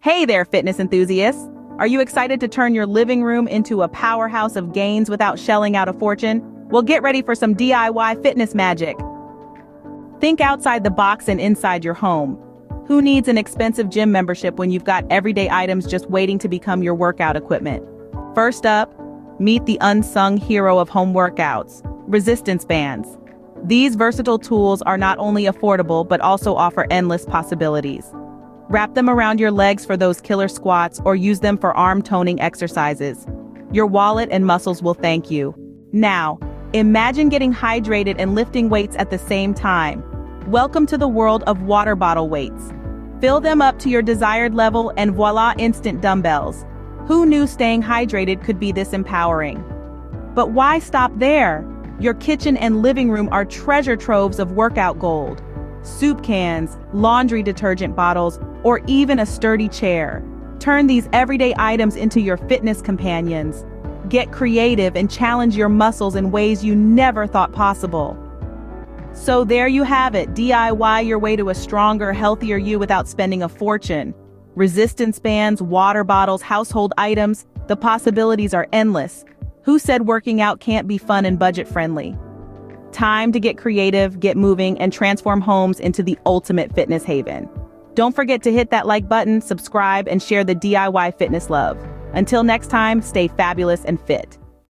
Hey there, fitness enthusiasts! Are you excited to turn your living room into a powerhouse of gains without shelling out a fortune? Well, get ready for some DIY fitness magic. Think outside the box and inside your home. Who needs an expensive gym membership when you've got everyday items just waiting to become your workout equipment? First up, meet the unsung hero of home workouts, resistance bands. These versatile tools are not only affordable but also offer endless possibilities. Wrap them around your legs for those killer squats or use them for arm toning exercises. Your wallet and muscles will thank you. Now, imagine getting hydrated and lifting weights at the same time. Welcome to the world of water bottle weights. Fill them up to your desired level and voila, instant dumbbells. Who knew staying hydrated could be this empowering? But why stop there? Your kitchen and living room are treasure troves of workout gold. Soup cans, laundry detergent bottles, or even a sturdy chair. Turn these everyday items into your fitness companions. Get creative and challenge your muscles in ways you never thought possible. So there you have it, DIY your way to a stronger, healthier you without spending a fortune. Resistance bands, water bottles, household items, the possibilities are endless. Who said working out can't be fun and budget-friendly? Time to get creative, get moving, and transform homes into the ultimate fitness haven. Don't forget to hit that like button, subscribe, and share the DIY fitness love. Until next time, stay fabulous and fit.